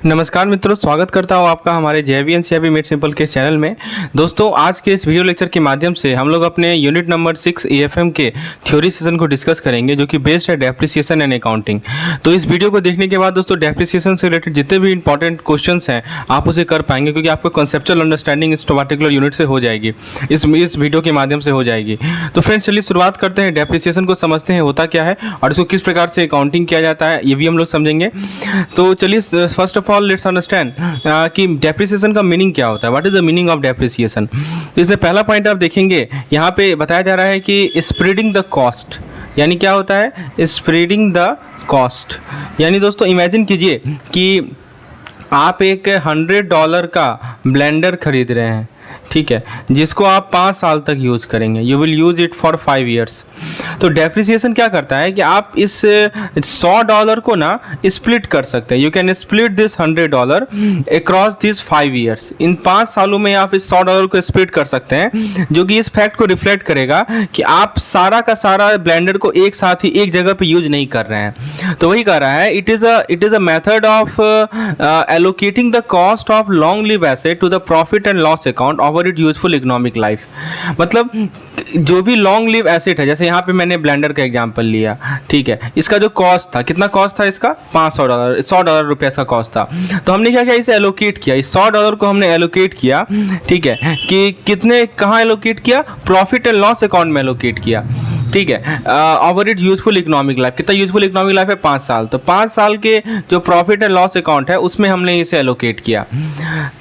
नमस्कार मित्रों, स्वागत करता हूँ आपका हमारे JVNCIB मेड सिंपल के चैनल में। दोस्तों, आज के इस वीडियो लेक्चर के माध्यम से हम लोग अपने यूनिट नंबर 6 EFM के थ्योरी सेशन को डिस्कस करेंगे, जो कि बेस्ड है डेप्रिसिएशन एंड अकाउंटिंग। तो इस वीडियो को देखने के बाद दोस्तों डेप्रिसिएशन से रिलेटेड जितने भी इंपॉर्टेंट क्वेश्चंस हैं आप उसे कर पाएंगे, क्योंकि आपको कॉन्सेप्चुअल अंडरस्टैंडिंग इस पर्टिकुलर यूनिट से हो जाएगी, इस वीडियो के माध्यम से हो जाएगी। तो फ्रेंड्स, चलिए शुरुआत करते हैं। डेप्रिसिएशन को समझते हैं होता क्या है और इसको किस प्रकार से अकाउंटिंग किया जाता है, ये भी हम लोग समझेंगे। तो चलिए first of all let's understand कि डेप्रिसिएशन का मीनिंग क्या होता है। What is the meaning of depreciation. इसमें पहला पॉइंट आप देखेंगे, यहाँ पे बताया जा रहा है कि स्प्रेडिंग द कॉस्ट। यानी क्या होता है स्प्रेडिंग द कॉस्ट। यानी दोस्तों इमेजिन कीजिए कि आप एक $100 का ब्लेंडर खरीद रहे हैं, ठीक है, जिसको आप 5 साल तक यूज़ करेंगे। You will use it for 5 years. तो डेप्रिसिएशन क्या करता है कि आप इस $100 को ना स्प्लिट कर सकते हैं। You can split this $100 across this 5 years. इन 5 सालों में आप इस $100 को स्प्लिट कर सकते हैं, जो कि इस फैक्ट को रिफ्लेक्ट करेगा कि आप सारा का सारा ब्लेंडर को एक साथ ही एक जगह पे यूज नहीं कर रहे हैं। तो वही कह रहा है, it is a method of allocating the cost of long live asset to the profit and loss account over it useful economic life. मतलब जो भी लॉन्ग लिव एसेट है, जैसे यहाँ पे मैंने ब्लेंडर का एग्जांपल लिया, ठीक है, इसका जो कॉस्ट था, कितना कॉस्ट था इसका, $500 रुपये का कॉस्ट था। तो हमने क्या किया, इसे एलोकेट किया, इस $100 को हमने एलोकेट किया, ठीक है, कि कितने कहाँ एलोकेट किया, प्रॉफिट एंड लॉस अकाउंट में एलोकेट किया, ठीक है, over it useful economic life. कितना यूजफुल इकोनॉमिक लाइफ है, 5 साल। तो 5 साल के जो प्रॉफिट एंड लॉस अकाउंट है उसमें हमने इसे एलोकेट किया।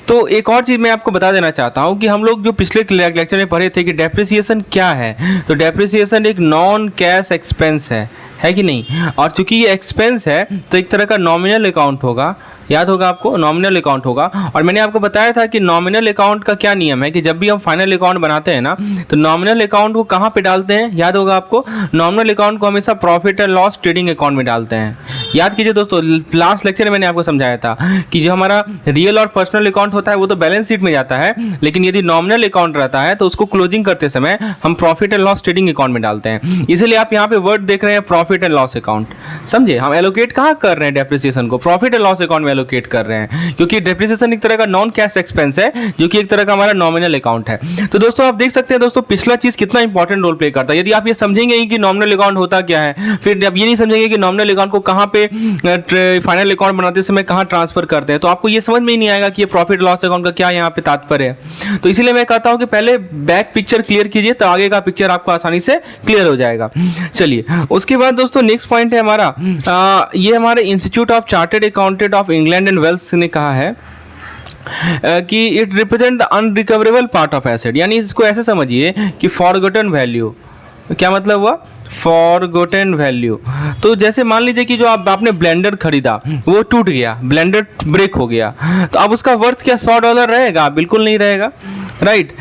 तो एक और चीज़ मैं आपको बता देना चाहता हूँ कि हम लोग जो पिछले लेक्चर में पढ़े थे कि डेप्रिसिएशन क्या है। तो डेप्रिसिएशन एक नॉन कैश एक्सपेंस है कि नहीं। और चूंकि ये एक्सपेंस है तो एक तरह का नॉमिनल अकाउंट होगा, याद होगा आपको, नॉमिनल अकाउंट होगा। और मैंने आपको बताया था कि नॉमिनल अकाउंट का क्या नियम है कि जब भी हम फाइनल अकाउंट बनाते हैं ना, तो नॉमिनल अकाउंट को कहाँ पे डालते हैं, याद होगा आपको, नॉमिनल अकाउंट को हमेशा profit and loss trading account में डालते हैं। याद कीजिए दोस्तों, लास्ट लेक्चर में मैंने आपको समझाया था कि जो हमारा रियल और पर्सनल अकाउंट होता है वो तो बैलेंस शीट में जाता है, लेकिन यदि नॉमिनल अकाउंट रहता है तो उसको क्लोजिंग करते समय हम profit and loss trading account में डालते हैं। इसलिए आप यहाँ पे वर्ड देख रहे हैं प्रॉफिट एंड लॉस अकाउंट। समझे, हम एलोकेट कहाँ कर रहे हैं डेप्रिसिएशन को, प्रॉफिट एंड लॉस अकाउंट में एलोकेट कर रहे हैं, क्योंकि डेप्रिसिएशन एक तरह का नॉन कैश एक्सपेंस है, जो कि एक तरह का हमारा नॉमिनल अकाउंट है। तो दोस्तों आप देख सकते हैं दोस्तों, पिछला चीज कितना इंपॉर्टेंट रोल प्ले करता है। यदि आप ये समझेंगे कि नॉमिनल अकाउंट होता क्या है, फिर आप ये नहीं समझेंगे कि नॉमिनल अकाउंट को कहाँ पे फाइनल अकाउंट बनाते समय कहाँ ट्रांसफर करते हैं, तो आपको ये समझ में ही नहीं आएगा कि ये प्रॉफिट लॉस अकाउंट का क्या यहाँ पे तात्पर्य है। तो इसीलिए मैं कहता हूँ कि पहले बैक पिक्चर क्लियर कीजिए, तो आगे का पिक्चर आपको आसानी से क्लियर हो जाएगा। चलिए, उसके बाद दोस्तों नेक्स्ट पॉइंट है हमारा, ये हमारे institute of chartered accountant of England and Wales ने कहा है कि it represent the unrecoverable part of asset. यानी इसको ऐसे समझिए कि फॉरगॉटन वैल्यू। क्या मतलब हुआ, फॉरगॉटन वैल्यू। तो जैसे मान लीजिए कि जो आपने ब्लेंडर खरीदा वो टूट गया, ब्लेंडर ब्रेक हो गया, तो अब उसका वर्थ क्या $100 रहेगा, बिल्कुल नहीं रहेगा, राइट।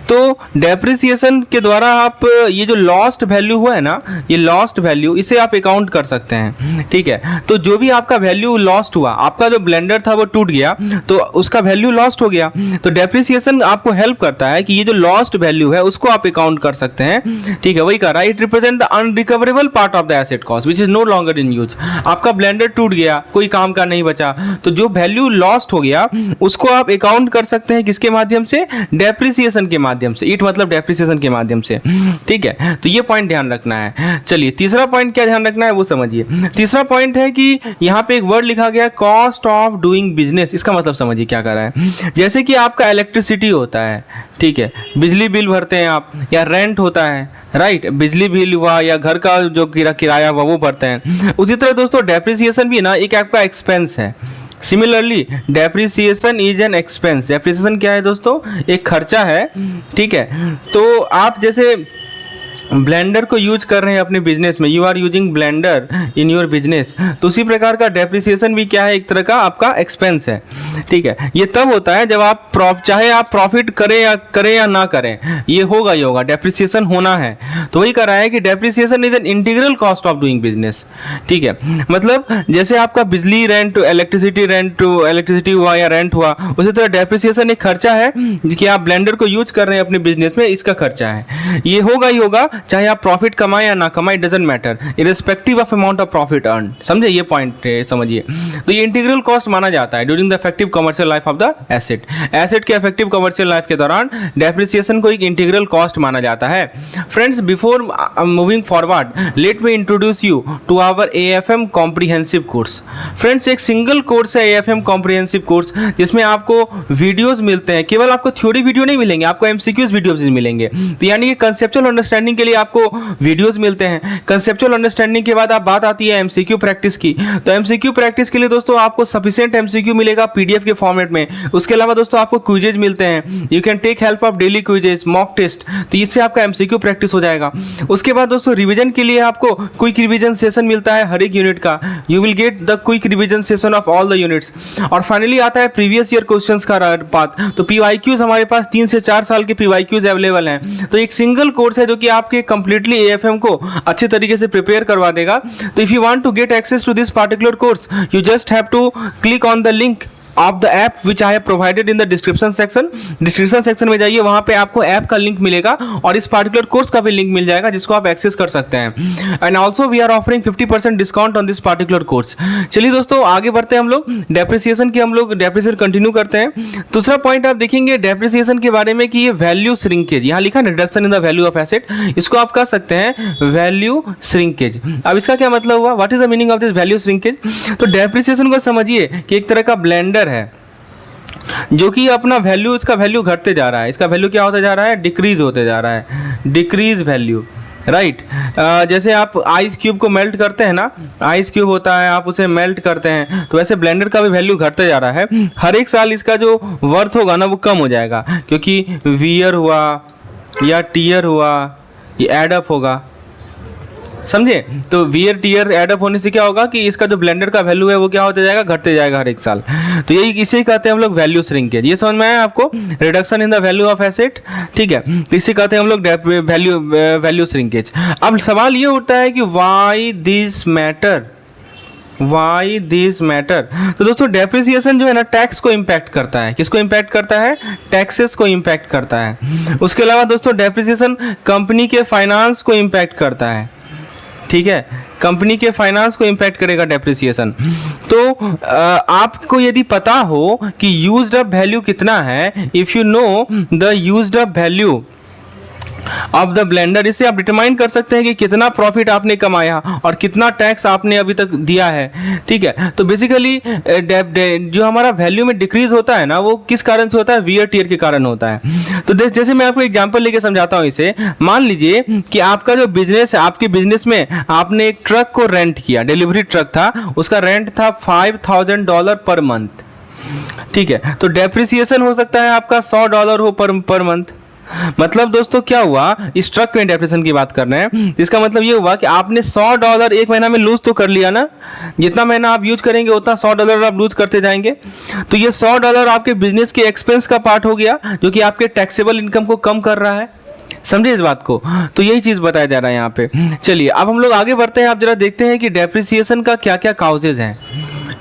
तो डेप्रिसिएशन के द्वारा आप ये जो लॉस्ट वैल्यू हुआ है ना, ये लॉस्ट वैल्यू, इसे आप अकाउंट कर सकते हैं, ठीक है। तो जो भी आपका वैल्यू लॉस्ट हुआ, आपका जो ब्लेंडर था वो टूट गया, तो उसका वैल्यू लॉस्ट हो गया। तो डेप्रिसिएशन आपको हेल्प करता है कि ये जो लॉस्ट वैल्यू है उसको आप अकाउंट कर सकते हैं, ठीक है। वही कह रहा है, it represent the unrecoverable part of the asset cost which is no longer in use. आपका ब्लेंडर टूट गया, कोई काम का नहीं बचा, तो जो वैल्यू लॉस्ट हो गया उसको आप अकाउंट कर सकते हैं, किसके माध्यम से, डेप्रिसिएशन के माध्यम से। इट मतलब डेप्रिसिएशन के माध्यम से, ठीक है। तो ये पॉइंट ध्यान रखना है। चलिए, तीसरा पॉइंट क्या ध्यान रखना है वो समझिए। तीसरा पॉइंट है कि यहाँ पे एक वर्ड लिखा गया, कॉस्ट ऑफ डूइंग बिजनेस। इसका मतलब समझिए क्या कर रहा है। जैसे कि आपका इलेक्ट्रिसिटी होता है, ठीक है, बिजली बिल भरते हैं आप, या रेंट होता है, राइट, बिजली बिल हुआ या घर का जो किराया हुआ वो भरते हैं। उसी तरह दोस्तों डेप्रिसिएशन भी ना एक आपका एक्सपेंस है। Similarly depreciation is an expense. Depreciation क्या है दोस्तों, एक खर्चा है, ठीक है। तो आप जैसे ब्लेंडर को यूज कर रहे हैं अपने बिजनेस में, you are using blender in your business, तो उसी प्रकार का डेप्रिसिएशन भी क्या है, एक तरह का आपका एक्सपेंस है, ठीक है। ये तब होता है जब आप चाहे आप प्रॉफिट करें या ना करें, ये होगा ही होगा, डेप्रिसिएशन होना है। तो वही कह रहा है कि depreciation is an integral cost of doing business, ठीक है। मतलब जैसे आपका बिजली रेंट, इलेक्ट्रिसिटी हुआ या रेंट हुआ, उसी तरह डेप्रिसिएशन एक खर्चा है कि आप ब्लेंडर को यूज कर रहे हैं अपने बिजनेस में, इसका खर्चा है, ये होगा ही होगा होगा, चाहे आप प्रॉफिट कमाएं या ना कमाएं, doesn't matter, irrespective of amount of profit earn. समझे ये पॉइंट समझिए। तो ये इंटीग्रल कॉस्ट माना जाता है during the effective commercial life of the asset. Asset के इफेक्टिव कमर्शियल लाइफ के दौरान डेप्रिसिएशन को एक इंटीग्रल कॉस्ट माना जाता है। Friends, before moving forward, let me introduce you to our AFM comprehensive course. Friends, एक सिंगल कोर्स है AFM कॉम्प्रिहेंसिव कोर्स, जिसमें आपको वीडियोस मिलते हैं। केवल आपको थ्योरी वीडियो नहीं मिलेंगे, आपको MCQs वीडियोस मिलेंगे। तो यानी कि कंसेप्चुअल अंडरस्टैंडिंग के लिए आपको वीडियोस मिलते हैं। कंसेप्चुअल अंडरस्टैंडिंग के बाद आप बात आती है MCQ प्रैक्टिस की। तो MCQ प्रैक्टिस के लिए दोस्तों आपको सफिशिएंट MCQ मिलेगा PDF के फॉर्मेट में। उसके अलावा दोस्तों आपको क्विजेज मिलते हैं। You can take help of daily quizzes, mock test, तो इससे आपका MCQ प्रैक्टिस हो जाएगा। उसके बाद दोस्तों रिवीजन के लिए आपको क्विक रिवीजन सेशन मिलता है हर एक यूनिट का। You will get the quick revision session of all the units. और फाइनली आता है प्रीवियस ईयर क्वेश्चंस का पार्ट। तो PYQs हमारे पास 3 से 4 साल के PYQs अवेलेबल हैं। तो एक सिंगल कोर्स है जो कि आपके कंप्लीटली AFM को अच्छे तरीके से प्रिपेयर करवा देगा। तो if you want to get access to this particular course, you just have to click on the link of the app which I have provided in the description section। Description section में जाइए, वहाँ पे आपको app का link मिलेगा और इस particular course का भी लिंक मिल जाएगा जिसको आप एक्सेस कर सकते हैं। And also we are offering 50% discount on this particular course. चलिए दोस्तों आगे बढ़ते हैं, हम लोग डेप्रिसिएशन की डेप्रिसिएशन कंटिन्यू करते हैं। दूसरा पॉइंट आप देखेंगे डेप्रिसिएशन के बारे में कि ये वैल्यू श्रिंकेज, यहाँ लिखा है reduction in the value of asset, इसको आप कह सकते हैं वैल्यू श्रिंकेज। अब इसका क्या मतलब हुआ, what is the meaning of this value shrinkage? तो डेप्रिसिएशन को समझिए कि एक तरह का ब्लेंडर है जो कि अपना वैल्यू, इसका वैल्यू घटते जा रहा है। इसका वैल्यू क्या होता जा रहा है, डिक्रीज होते जा रहा है, डिक्रीज वैल्यू, राइट। जैसे आप आइस क्यूब को मेल्ट करते हैं ना, आइस क्यूब होता है, आप उसे मेल्ट करते हैं, तो वैसे ब्लेंडर का भी वैल्यू घटते जा रहा है। हर एक साल इसका जो वर्थ होगा ना वो कम हो जाएगा, क्योंकि वियर हुआ या टीयर हुआ, ये एडअप होगा, समझे। तो वियर टीयर एडअप होने से क्या होगा कि इसका जो ब्लेंडर का वैल्यू है वो क्या होता जाएगा, घटते जाएगा हर एक साल। तो यही इसे कहते हैं हम लोग वैल्यू श्रिंकेज। ये समझ में आया आपको, reduction in the value of asset, ठीक है। तो इसे कहते हैं हम लोग वैल्यू श्रिंकेज। अब सवाल ये उठता है कि why this matter, why this matter. तो दोस्तों डेप्रिसिएशन जो है ना टैक्स को इम्पैक्ट करता है। किसको इम्पैक्ट करता है, टैक्सेस को इम्पैक्ट करता है। उसके अलावा दोस्तों डेप्रिसिएशन कंपनी के फाइनेंस को इम्पैक्ट करता है, ठीक है, कंपनी के फाइनेंस को इम्पैक्ट करेगा डेप्रिसिएशन। तो आपको यदि पता हो कि यूज्ड अप वैल्यू कितना है, if you know the used up value of the blender, इससे आप डिटरमाइन कर सकते हैं कि कितना प्रॉफिट आपने कमाया और कितना टैक्स आपने अभी तक दिया है, ठीक है। तो बेसिकली जो हमारा वैल्यू में डिक्रीज होता है ना वो किस कारण से होता है, वियर टीयर के कारण होता है। तो जैसे मैं आपको एग्जांपल लेके समझाता हूँ इसे। मान लीजिए कि आपका जो बिजनेस है, आपके बिजनेस में आपने एक ट्रक को रेंट किया, डिलीवरी ट्रक था, उसका रेंट था $5,000 पर मंथ, ठीक है। तो डेप्रिसिएशन हो सकता है आपका $100 हो पर मंथ। मतलब दोस्तों क्या हुआ, इस ट्रक में डेप्रिसिएशन की बात कर रहे हैं, इसका मतलब ये हुआ कि आपने $100 एक महीना में लूज तो कर लिया ना, जितना महीना आप यूज करेंगे उतना $100 आप लूज करते जाएंगे। तो ये $100 आपके बिजनेस के एक्सपेंस का पार्ट हो गया, जो कि आपके टैक्सेबल इनकम को कम कर रहा है। समझे इस बात को? तो यही चीज बताया जा रहा है यहाँ पे। चलिए अब हम लोग आगे बढ़ते हैं, आप जरा देखते हैं कि डेप्रिसिएशन का क्या क्या काउजेज हैं,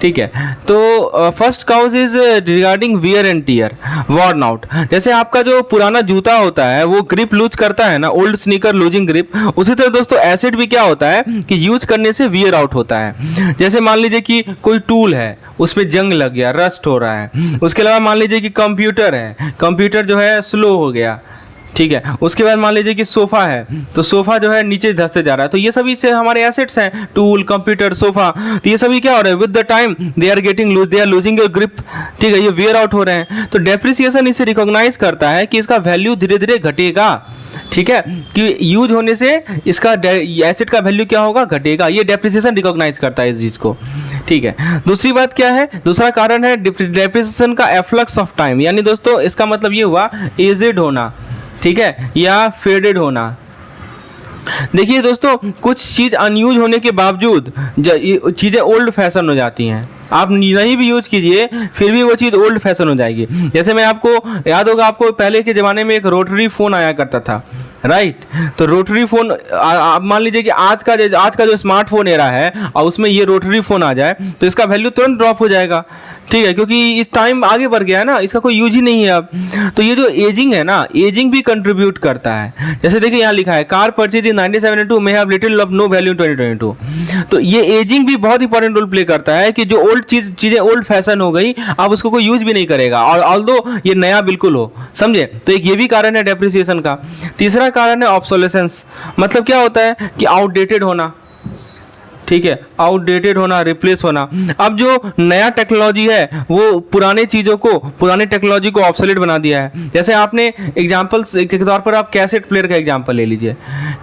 ठीक है। तो first cause is regarding wear and tear, worn out. जैसे आपका जो पुराना जूता होता है वो ग्रिप लूज करता है ना, ओल्ड स्नीकर लूजिंग ग्रिप, उसी तरह दोस्तों एसिड भी क्या होता है कि यूज करने से वियर आउट होता है। जैसे मान लीजिए कि कोई टूल है, उसमें जंग लग गया, रस्ट हो रहा है। उसके अलावा मान लीजिए कि कंप्यूटर है, कंप्यूटर जो है स्लो हो गया, ठीक है। उसके बाद मान लीजिए कि सोफा है, तो सोफा जो है नीचे धंसते जा रहा है। तो ये सभी से हमारे एसेट्स हैं, टूल, कंप्यूटर, सोफा। तो ये सभी क्या हो रहा है, with the time they are getting loose, they are losing your grip, ठीक है, ये वेयर आउट हो रहे हैं। तो डेप्रिसिएशन इसे रिकॉग्नाइज करता है कि इसका वैल्यू धीरे धीरे घटेगा, ठीक है, कि यूज होने से इसका एसेट का वैल्यू क्या होगा, घटेगा। ये डेप्रिसिएशन रिकॉग्नाइज करता है इस चीज को, ठीक है। दूसरी बात क्या है, दूसरा कारण है डेप्रिसिएशन का एफ्लक्स ऑफ टाइम, यानी दोस्तों इसका मतलब ये हुआ एजेड होना, ठीक है, या फेडेड होना। देखिए दोस्तों कुछ चीज अनयूज होने के बावजूद चीजें ओल्ड फैशन हो जाती हैं। आप नहीं भी यूज कीजिए फिर भी वो चीज़ ओल्ड फैशन हो जाएगी। जैसे मैं आपको याद होगा, आपको पहले के ज़माने में एक रोटरी फ़ोन आया करता था, राइट। तो रोटरी फ़ोन, आप मान लीजिए कि आज का जो स्मार्टफोन एरा है और उसमें ये रोटरी फ़ोन आ जाए तो इसका वैल्यू तुरंत ड्रॉप हो जाएगा, ठीक है, क्योंकि इस टाइम आगे बढ़ गया है ना, इसका कोई यूज ही नहीं है अब। तो ये जो एजिंग है ना, एजिंग भी कंट्रीब्यूट करता है। जैसे देखिए यहाँ लिखा है कार परचेज इन 1972 में have little of no value in 2022। तो ये एजिंग भी बहुत इंपॉर्टेंट रोल प्ले करता है कि जो ओल्ड चीजें ओल्ड फैशन हो गई, अब उसको कोई यूज भी नहीं करेगा, और ऑल्दो ये नया बिल्कुल हो, समझे। तो एक ये भी कारण है डेप्रिसिएशन का। तीसरा कारण है ऑब्सोलेसेंस। मतलब क्या होता है कि आउटडेटेड होना, ठीक है, आउटडेटेड होना, रिप्लेस होना। अब जो नया टेक्नोलॉजी है वो पुराने चीज़ों को, पुराने टेक्नोलॉजी को ऑब्सोलेट बना दिया है। जैसे आपने एग्जांपल के तौर पर आप कैसेट प्लेयर का एग्जांपल ले लीजिए,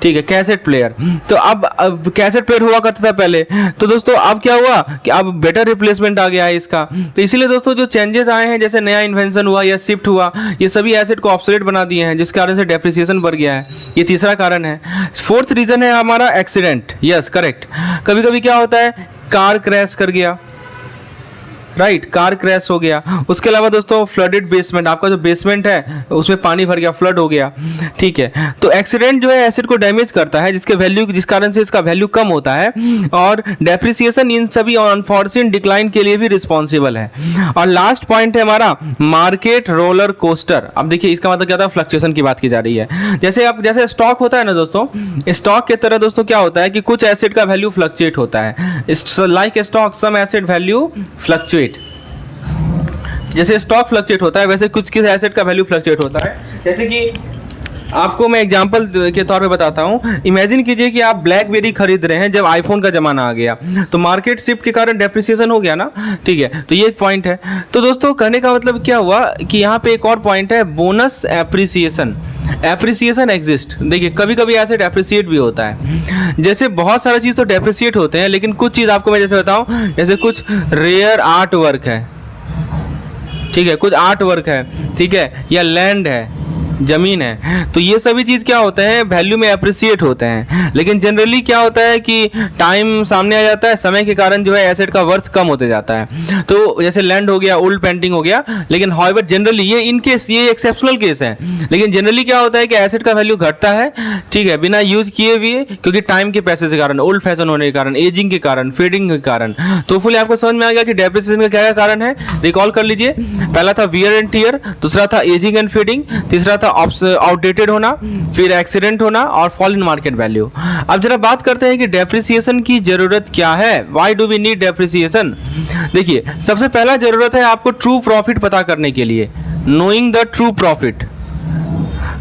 ठीक है, कैसेट प्लेयर। तो अब कैसेट प्लेयर हुआ करता था पहले, तो दोस्तों अब क्या हुआ कि अब बेटर रिप्लेसमेंट आ गया है इसका। तो इसीलिए दोस्तों जो चेंजेस आए हैं, जैसे नया इन्वेंशन हुआ या शिफ्ट हुआ, ये सभी एसेट को ऑब्सोलेट बना दिए हैं, जिस कारण से डेप्रिसिएशन बढ़ गया है। ये तीसरा कारण है। फोर्थ रीजन है हमारा एक्सीडेंट। Yes, correct. कभी कभी क्या होता है, कार क्रैश कर गया, राइट, कार क्रैश हो गया। उसके अलावा दोस्तों फ्लडेड बेसमेंट, आपका जो बेसमेंट है उसमें पानी भर गया, फ्लड हो गया, ठीक है। तो एक्सीडेंट जो है एसेट को डैमेज करता है, जिस कारण से इसका वैल्यू कम होता है, और डेप्रिसिएशन इन सभी अनफॉर्चुनेट डिक्लाइन के लिए भी रिस्पॉन्सिबल है। और लास्ट पॉइंट है हमारा मार्केट रोलर कोस्टर। अब देखिए इसका मतलब क्या होता है, फ्लक्चुएशन की बात की जा रही है। जैसे स्टॉक होता है ना दोस्तों, स्टॉक के तरह दोस्तों क्या होता है कि कुछ एसेट का वैल्यू फ्लक्चुएट होता है। लाइक स्टॉक सम एसेट वैल्यू फ्लक्चुएट। जैसे स्टॉक फ्लक्चुएट होता है, वैसे कुछ किस एसेट का वैल्यू फ्लक्चुएट होता है। जैसे कि आपको मैं एग्जांपल के तौर पे बताता हूँ। इमेजिन कीजिए कि आप ब्लैकबेरी खरीद रहे हैं जब आईफोन का ज़माना आ गया, तो मार्केट शिफ्ट के कारण डेप्रिसिएशन हो गया ना, ठीक है। तो ये एक पॉइंट है। तो दोस्तों कहने का मतलब क्या हुआ कि यहाँ पे एक और पॉइंट है, बोनस एप्रिसिएशन। Appreciation exist. देखिए कभी कभी एसेट एप्रिसिएट भी होता है। जैसे बहुत सारा चीज़ तो डेप्रिसिएट होते हैं, लेकिन कुछ चीज़ आपको मैं जैसे बताऊँ, जैसे कुछ रेयर आर्ट वर्क है, ठीक है, कुछ आर्ट वर्क है, ठीक है, या लैंड है, जमीन है, तो ये सभी चीज़ क्या होते हैं, वैल्यू में अप्रिसिएट होते हैं। लेकिन जनरली क्या होता है कि टाइम सामने आ जाता है, समय के कारण जो है एसेट का वर्थ कम होते जाता है। तो जैसे लैंड हो गया, ओल्ड पेंटिंग हो गया, लेकिन हाउएवर जनरली ये इन केस, ये एक्सेप्शनल केस है, लेकिन जनरली क्या होता है कि एसेट का वैल्यू घटता है, ठीक है, बिना यूज किए हुए, क्योंकि टाइम के पैसे के कारण, ओल्ड फैशन होने के कारण, एजिंग के कारण, फेडिंग के कारण। तो फुल आपको समझ में आ गया कि डेप्रिसिएशन का क्या कारण है। रिकॉल कर लीजिए, पहला था वियर एंड टियर, दूसरा था एजिंग एंड फेडिंग, तीसरा था आउटडेटेड होना, फिर एक्सीडेंट होना, और फॉल इन मार्केट वैल्यू। अब जरा बात करते हैं कि डेप्रिसिएशन की जरूरत क्या है। Why do we need depreciation. देखिए सबसे पहला जरूरत है आपको ट्रू प्रॉफिट पता करने के लिए, नोइंग द ट्रू प्रॉफिट।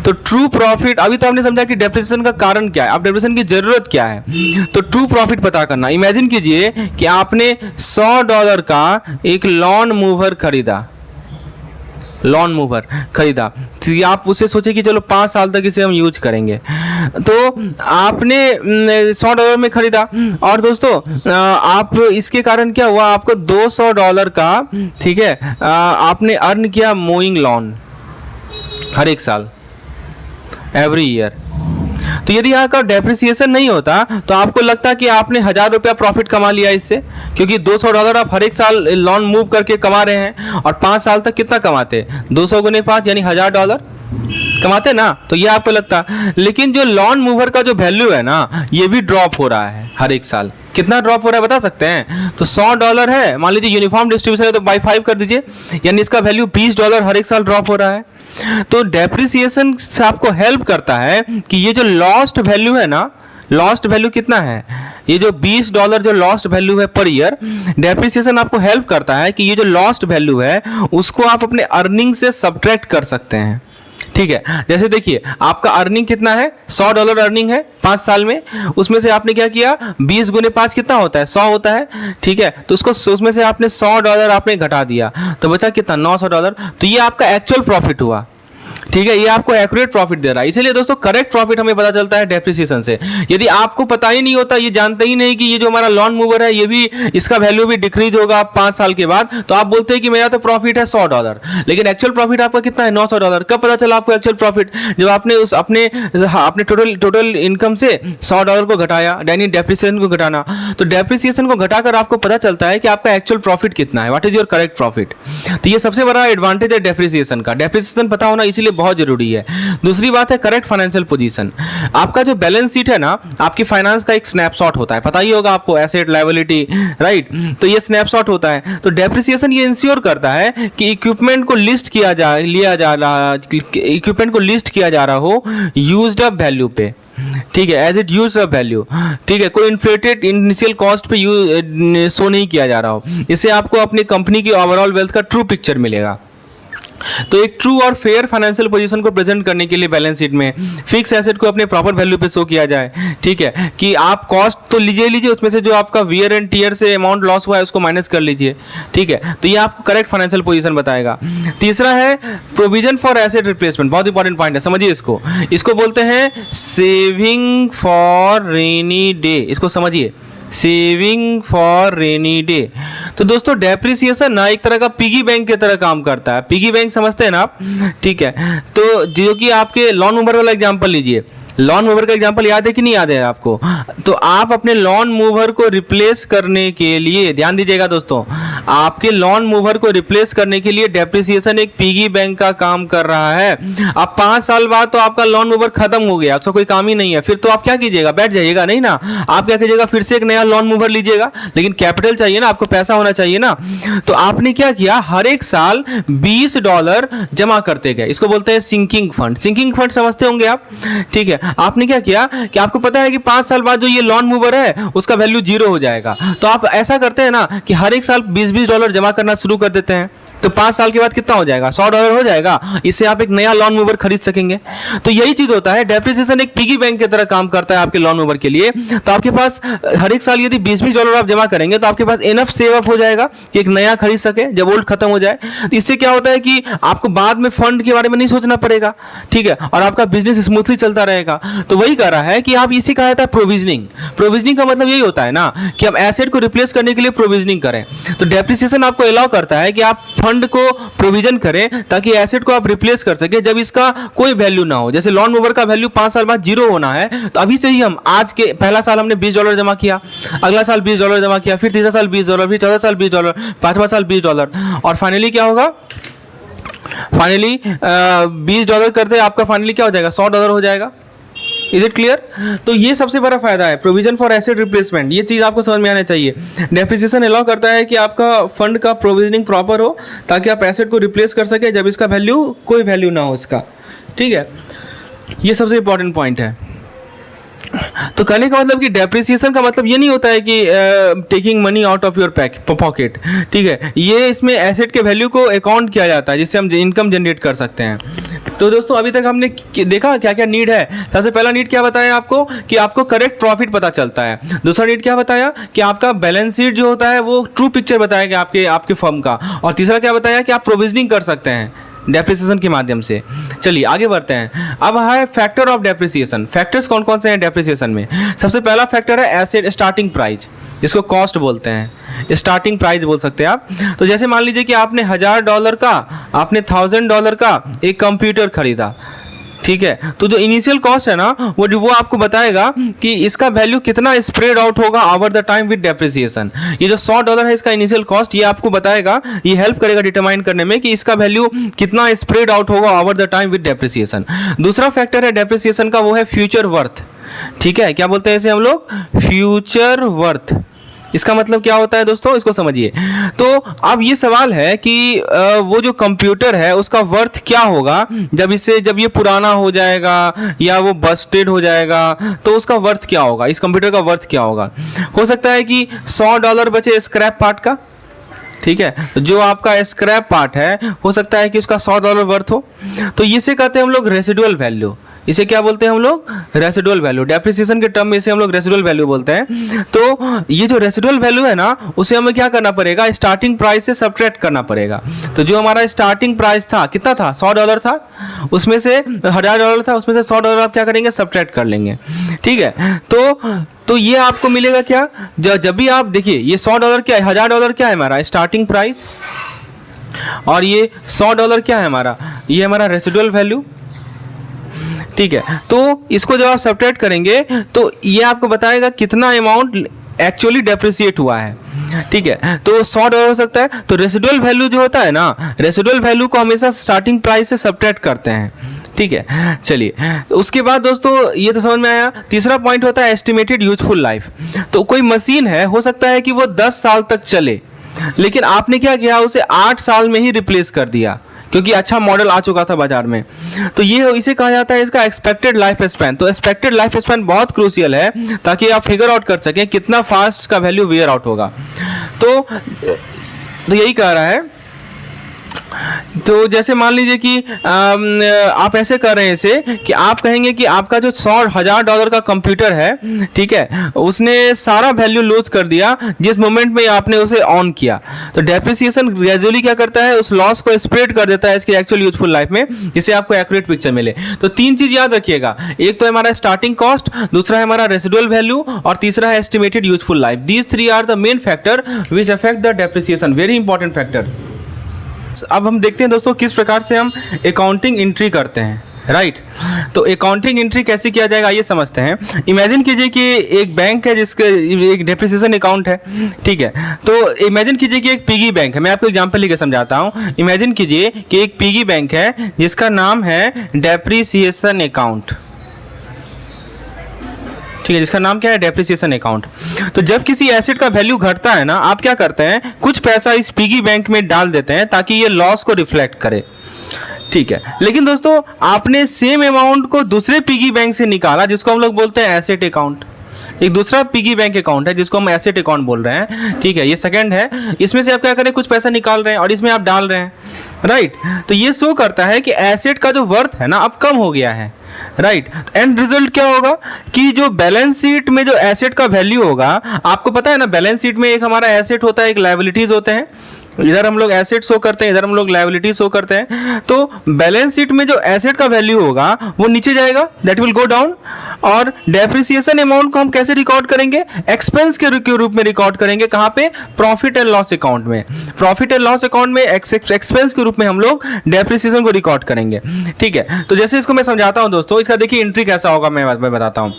तो ट्रू प्रॉफिट, अभी तो आपने समझा कि डेप्रिसिएशन का कारण क्या है, अब डेप्रिसिएशन की जरूरत क्या है। तो ट्रू प्रॉफिट पता करना। इमेजिन कीजिए कि आपने $100 का एक लॉन मूवर खरीदा, लॉन मूवर खरीदा, तो आप उससे सोचे कि चलो 5 साल तक इसे हम यूज करेंगे। तो आपने $100 में खरीदा, और दोस्तों आप इसके कारण क्या हुआ, आपको $200 का, ठीक है, आपने अर्न किया मोइंग लॉन हर एक साल, एवरी ईयर। तो यदि यहाँ का डेप्रिसिएशन नहीं होता तो आपको लगता कि आपने ₹1000 प्रॉफिट कमा लिया इससे, क्योंकि $200 आप हर एक साल लॉन मूव करके कमा रहे हैं, और 5 साल तक कितना कमाते, 200 गुने 5 यानी $1000 कमाते ना। तो ये आपको लगता, लेकिन जो लॉन मूवर का जो वैल्यू है ना, ये भी ड्रॉप हो रहा है हर एक साल। कितना ड्रॉप हो रहा है बता सकते हैं। तो $100 है, मान लीजिए यूनिफॉर्म डिस्ट्रीब्यूशन है, तो बाई 5 कर दीजिए, यानी इसका वैल्यू $20 हर एक साल ड्रॉप हो रहा है। तो डेप्रिसिएशन से आपको हेल्प करता है कि ये जो लॉस्ट वैल्यू है ना, लॉस्ट वैल्यू कितना है, ये जो $20 जो लॉस्ट वैल्यू है पर ईयर, डेप्रिसिएशन आपको हेल्प करता है कि ये जो लॉस्ट वैल्यू है उसको आप अपने अर्निंग से सब्ट्रैक्ट कर सकते हैं, ठीक है। जैसे देखिए आपका अर्निंग कितना है, $100 अर्निंग है 5 साल में, उसमें से आपने क्या किया, 20 गुने 5 कितना होता है, 100 होता है, ठीक है। तो उसमें से आपने $100 आपने घटा दिया, तो बचा कितना, $900। तो ये आपका एक्चुअल प्रॉफिट हुआ, ठीक है, ये आपको एक्यूरेट प्रॉफिट दे रहा है। इसीलिए दोस्तों करेक्ट प्रॉफिट हमें पता चलता है डेप्रिसिएशन से। यदि आपको पता ही नहीं होता, ये जानते ही नहीं कि ये जो हमारा लॉन मूवर है, ये भी, इसका वैल्यू भी डिक्रीज होगा 5 साल के बाद, तो आप बोलते हैं कि मेरा तो प्रॉफिट है $100, लेकिन एक्चुअल प्रॉफिट आपका कितना है, $900। कब पता चला आपको एक्चुअल प्रॉफिट, जब आपने उस अपने टोटल इनकम से $100 को घटाया, यानी डेप्रिसिएशन को घटाना। तो डेप्रिसिएशन को घटाकर आपको पता चलता है कि आपका एक्चुअल प्रॉफिट कितना है, what is your correct profit. तो ये सबसे बड़ा एडवांटेज है डेप्रिसिएशन का। डेप्रिसिएशन पता होना इसीलिए बहुत जरूरी है। दूसरी बात है करेक्ट फाइनेंशियल पोजीशन। आपका जो बैलेंस शीट है ना, आपकी फाइनेंस का एक स्नैपशॉट होता है, पता ही होगा आपको, एसेट लायबिलिटी, राइट। तो ये स्नैपशॉट होता है। तो डेप्रिसिएशन ये इंश्योर करता है कि इक्विपमेंट को लिस्ट किया जा रहा हो यूज्ड अप वैल्यू पे, ठीक है, as it use of value, ठीक है, कोई इन्फ्लेटेड इनिशियल कॉस्ट पे शो नहीं किया जा रहा हो। इससे आपको अपनी कंपनी की ओवरऑल वेल्थ का ट्रू पिक्चर मिलेगा। तो एक ट्रू और फेयर फाइनेंशियल पोजीशन को प्रेजेंट करने के लिए बैलेंस शीट में फिक्स एसेट को अपने प्रॉपर वैल्यू पे शो किया जाए, ठीक है, कि आप कॉस्ट तो लीजिए, उसमें से जो आपका वियर एंड टीयर से अमाउंट लॉस हुआ है उसको माइनस कर लीजिए, ठीक है। तो ये आपको करेक्ट फाइनेंशियल पोजीशन बताएगा। तीसरा है प्रोविजन फॉर एसेट रिप्लेसमेंट, बहुत इंपॉर्टेंट पॉइंट है, समझिए इसको बोलते हैं सेविंग फॉर रेनी डे। इसको समझिए, सेविंग फॉर रेनी डे। तो दोस्तों डेप्रिसिएशन ना एक तरह का पिगी बैंक की तरह काम करता है। पिगी बैंक समझते हैं ना आप, ठीक है। तो जो कि आपके लॉन मूवर वाला एग्जांपल लीजिए, लॉन मूवर का एग्जांपल याद है कि नहीं याद है आपको? तो आप अपने लॉन मूवर को रिप्लेस करने के लिए, ध्यान दीजिएगा दोस्तों, आपके लॉन मूवर को रिप्लेस करने के लिए डेप्रिसिएशन एक पिगी बैंक का काम कर रहा है। अब 5 साल बाद तो आपका लॉन मूवर खत्म हो गया, उसका कोई काम ही नहीं है, फिर तो आप क्या कीजिएगा, बैठ जाइएगा नहीं ना, आप क्या कीजिएगा, फिर से एक नया लॉन मूवर लीजिएगा। लेकिन कैपिटल चाहिए ना, आपको पैसा होना चाहिए ना। तो आपने क्या किया, हर एक साल $20 जमा करते गए। इसको बोलते हैं सिंकिंग फंड। सिंकिंग फंड समझते होंगे आप, ठीक है। आपने क्या किया कि आपको पता है कि 5 साल बाद जो ये लॉन मूवर है उसका वैल्यू 0 हो जाएगा, तो आप ऐसा करते हैं ना कि हर एक साल $20 जमा करना शुरू कर देते हैं। तो 5 साल के बाद कितना हो जाएगा, $100 हो जाएगा। इससे आप एक नया लॉन मूवर खरीद सकेंगे। तो यही चीज होता है, डेप्रिसिएशन एक पिगी बैंक की तरह काम करता है आपके लॉन मूवर के लिए। तो आपके पास हर एक साल यदि $20 आप जमा करेंगे तो आपके पास इनफ सेव अप हो जाएगा कि एक नया खरीद सके जब ओल्ड खत्म हो जाए। तो इससे क्या होता है कि आपको बाद में फंड के बारे में नहीं सोचना पड़ेगा, ठीक है, और आपका बिजनेस स्मूथली चलता रहेगा। तो वही कह रहा है कि आप इसी कहा जाता है प्रोविजनिंग। प्रोविजनिंग का मतलब यही होता है ना कि आप एसेट को रिप्लेस करने के लिए प्रोविजनिंग करें। तो डेप्रिसिएशन आपको अलाउ करता है कि आप फंड को प्रोविजन करें ताकि एसेट को आप रिप्लेस कर सके जब इसका कोई वैल्यू ना हो। जैसे लॉन मूवर का वैल्यू 5 साल बाद 0 होना है, तो अभी से ही हम आज के पहला साल हमने $20 जमा किया, अगला साल $20 जमा किया, फिर तीसरा साल $20, फिर चौथा साल $20, पांचवा साल $20, और फाइनली क्या होगा, फाइनली $20 करते आपका फाइनली क्या हो जाएगा, $100 हो जाएगा। Is it clear? तो ये सबसे बड़ा फायदा है प्रोविजन फॉर एसेट रिप्लेसमेंट। ये चीज़ आपको समझ में आना चाहिए। डेप्रिसिएशन अलाउ करता है कि आपका फंड का प्रोविजनिंग प्रॉपर हो ताकि आप एसेट को रिप्लेस कर सके जब इसका वैल्यू कोई वैल्यू ना हो इसका, ठीक है। ये सबसे इंपॉर्टेंट पॉइंट है। तो कहने का मतलब कि डेप्रिसिएशन का मतलब ये नहीं होता है कि taking money out of your pocket, ठीक है। ये इसमें एसेट के वैल्यू को अकाउंट किया जाता है जिससे हम इनकम जनरेट कर सकते हैं। तो दोस्तों अभी तक हमने देखा क्या क्या नीड है। सबसे पहला नीड क्या बताया आपको कि आपको करेक्ट प्रॉफिट पता चलता है। दूसरा नीड क्या बताया कि आपका बैलेंस शीट जो होता है वो ट्रू पिक्चर बताएगा आपके फर्म का। और तीसरा क्या बताया कि आप प्रोविजनिंग कर सकते हैं डेप्रिसिएशन के माध्यम से। चलिए आगे बढ़ते हैं। अब है फैक्टर ऑफ डेप्रिसिएशन। फैक्टर्स कौन कौन से हैं डेप्रिसिएशन में? सबसे पहला फैक्टर है एसेट स्टार्टिंग प्राइस, इसको कॉस्ट बोलते हैं, स्टार्टिंग प्राइस बोल सकते हैं आप। तो जैसे मान लीजिए कि आपने $1000 का, आपने $1000 का एक कंप्यूटर खरीदा, ठीक है। तो जो इनिशियल कॉस्ट है ना वो आपको बताएगा कि इसका वैल्यू कितना स्प्रेड आउट होगा over the time with depreciation. ये जो $100 है इसका इनिशियल कॉस्ट, ये आपको बताएगा, ये हेल्प करेगा डिटरमाइन करने में कि इसका वैल्यू कितना स्प्रेड आउट होगा over the time with depreciation. दूसरा फैक्टर है डेप्रिसिएशन का, वो है फ्यूचर वर्थ, ठीक है। क्या बोलते हैं इसे हम लोग? Future worth. इसका मतलब क्या होता है दोस्तों, इसको समझिए। तो अब ये सवाल है कि वो जो कंप्यूटर है उसका वर्थ क्या होगा जब ये पुराना हो जाएगा या वो बस्टेड हो जाएगा, तो उसका वर्थ क्या होगा, इस कंप्यूटर का वर्थ क्या होगा। हो सकता है कि $100 बचे स्क्रैप पार्ट का, ठीक है। जो आपका स्क्रैप पार्ट है हो सकता है कि उसका $100 वर्थ हो। तो इसे कहते हैं हम लोग रेसिडुअल वैल्यू। इसे क्या बोलते हैं हम लोग? Residual value. डेप्रिसिएशन के टर्म में इसे हम लोग रेसिडुअल वैल्यू बोलते हैं। तो ये जो रेसिडुअल वैल्यू है ना उसे हमें क्या करना पड़ेगा, स्टार्टिंग प्राइस से सब्ट्रैक्ट करना पड़ेगा। तो जो हमारा स्टार्टिंग प्राइस था कितना था, $100 था, उसमें से $1000 था, उसमें से $100 आप क्या करेंगे, सब्ट्रैक्ट कर लेंगे, ठीक है। तो ये आपको मिलेगा क्या, जब भी आप देखिए ये $100 क्या है, $1000 क्या है हमारा स्टार्टिंग प्राइस, और ये $100 क्या है हमारा, ये हमारा रेसिडुअल वैल्यू, ठीक है। तो इसको जब आप सब्ट्रैक्ट करेंगे तो ये आपको बताएगा कितना अमाउंट एक्चुअली डेप्रिसिएट हुआ है। ठीक है, तो $100 हो सकता है। तो रेसिडुअल वैल्यू जो होता है ना, रेसिडुअल वैल्यू को हमेशा स्टार्टिंग प्राइस से सब्ट्रैक्ट करते हैं। ठीक है, चलिए उसके बाद दोस्तों ये तो समझ में आया। तीसरा पॉइंट होता है एस्टिमेटेड यूजफुल लाइफ। तो कोई मशीन है, हो सकता है कि वो 10 साल तक चले, लेकिन आपने क्या किया, उसे 8 साल में ही रिप्लेस कर दिया क्योंकि अच्छा मॉडल आ चुका था बाजार में। तो ये इसे कहा जाता है इसका एक्सपेक्टेड लाइफ स्पैन। तो एक्सपेक्टेड लाइफ स्पैन बहुत क्रूशियल है ताकि आप फिगर आउट कर सकें कितना फास्ट का वैल्यू वेयर आउट होगा। तो यही कह रहा है। तो जैसे मान लीजिए कि आप ऐसे कर रहे हैं इसे कि आप कहेंगे कि आपका जो $100,000 का कंप्यूटर है, ठीक है, उसने सारा वैल्यू लूज कर दिया जिस मोमेंट में आपने उसे ऑन किया। तो डेप्रिसिएशन ग्रेजुअली क्या करता है, उस लॉस को स्प्रेड कर देता है इसकी एक्चुअल यूजफुल लाइफ में, जिससे आपको एक्यूरेट पिक्चर मिले। तो 3 चीज याद रखिएगा, एक तो हमारा स्टार्टिंग कॉस्ट, दूसरा है हमारा रेसिडुअल वैल्यू और तीसरा है estimated useful life. These 3 are the main factor which affect the depreciation, very important factor. अब हम देखते हैं दोस्तों किस प्रकार से हम अकाउंटिंग एंट्री करते हैं, राइट। तो अकाउंटिंग एंट्री कैसे किया जाएगा ये समझते हैं। इमेजिन कीजिए कि एक बैंक है जिसके एक डेप्रिसिएशन अकाउंट है, ठीक है। तो इमेजिन कीजिए कि एक पिगी बैंक है। मैं आपको एग्जांपल लेकर समझाता हूँ। इमेजिन कीजिए कि एक पिगी बैंक है जिसका नाम है डेप्रिसिएशन अकाउंट, ठीक है, जिसका नाम क्या है, डेप्रिसिएशन अकाउंट। तो जब किसी एसेट का वैल्यू घटता है ना, आप क्या करते हैं, कुछ पैसा इस पिगी बैंक में डाल देते हैं ताकि ये लॉस को रिफ्लेक्ट करे, ठीक है। लेकिन दोस्तों आपने सेम अमाउंट को दूसरे पिगी बैंक से निकाला जिसको हम लोग बोलते हैं एसेट अकाउंट। एक दूसरा पिगी बैंक अकाउंट है जिसको हम एसेट अकाउंट बोल रहे हैं, ठीक है, ये सेकंड है। इसमें से आप क्या करें, कुछ पैसा निकाल रहे हैं और इसमें आप डाल रहे हैं, राइट। तो ये शो करता है कि एसेट का जो वर्थ है ना अब कम हो गया है, राइट। एंड रिजल्ट क्या होगा कि जो बैलेंस शीट में जो एसेट का वैल्यू होगा, आपको पता है ना, बैलेंस शीट में एक हमारा एसेट होता है, एक लायबिलिटीज होते हैं। इधर हम लोग एसेट शो करते हैं, इधर हम लोग लायबिलिटी शो करते हैं। तो बैलेंस शीट में जो एसेट का वैल्यू होगा वो नीचे जाएगा, दैट विल गो डाउन। और डेप्रिसिएशन अमाउंट को हम कैसे रिकॉर्ड करेंगे, एक्सपेंस के रूप में रिकॉर्ड करेंगे। कहाँ पे, प्रॉफिट एंड लॉस अकाउंट में। प्रॉफिट एंड लॉस अकाउंट में एक्सपेंस के रूप में हम लोग डेप्रिसिएशन को रिकॉर्ड करेंगे, ठीक है। तो जैसे इसको मैं समझाता हूँ दोस्तों, इसका देखिए एंट्री कैसा होगा, मैं बताता हूँ।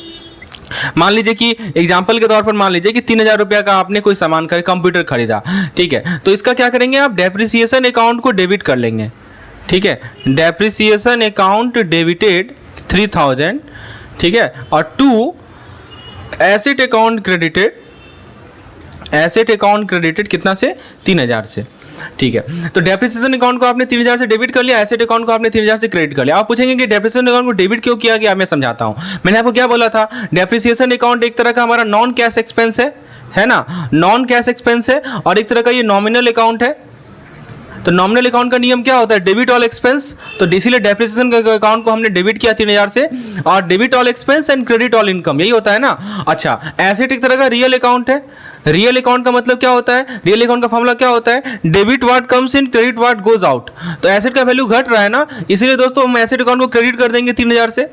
मान लीजिए कि एग्जाम्पल के तौर पर मान लीजिए कि 3,000 रुपया का आपने कोई सामान खरीदा, कंप्यूटर खरीदा, ठीक है। तो इसका क्या करेंगे, आप डेप्रिसिएशन अकाउंट को डेबिट कर लेंगे, ठीक है। डेप्रिसिएशन अकाउंट डेबिटेड 3,000, ठीक है, और 2 asset account credited, asset account credited कितना से, 3,000 से, ठीक है। तो डेप्रिसिएशन अकाउंट को आपने 3,000 से डेबिट कर लिया, एसेट अकाउंट को आपने 3,000 से क्रेडिट कर लिया। आप पूछेंगे कि डेप्रिसिएशन अकाउंट को डेबिट क्यों किया गया, मैं समझाता हूं। मैंने आपको क्या बोला था, डेप्रिसिएशन अकाउंट एक तरह का हमारा नॉन कैश एक्सपेंस है ना, नॉन कैश एक्सपेंस है, और एक तरह का ये नॉमिनल अकाउंट है। तो नॉमिनल अकाउंट का नियम क्या होता है, डेबिट ऑल एक्सपेंस। तो इसीलिए डेप्रिसिएशन अकाउंट को हमने डेबिट किया 3,000 से, और debit all expense and credit all income, यही होता है ना। अच्छा, एसेट एक तरह का रियल अकाउंट है। रियल अकाउंट का मतलब क्या होता है, रियल अकाउंट का फॉर्मूला क्या होता है, debit what comes in, credit what goes out. तो एसेट का वैल्यू घट रहा है ना, इसीलिए दोस्तों हम एसेट अकाउंट को क्रेडिट कर देंगे 3,000 से।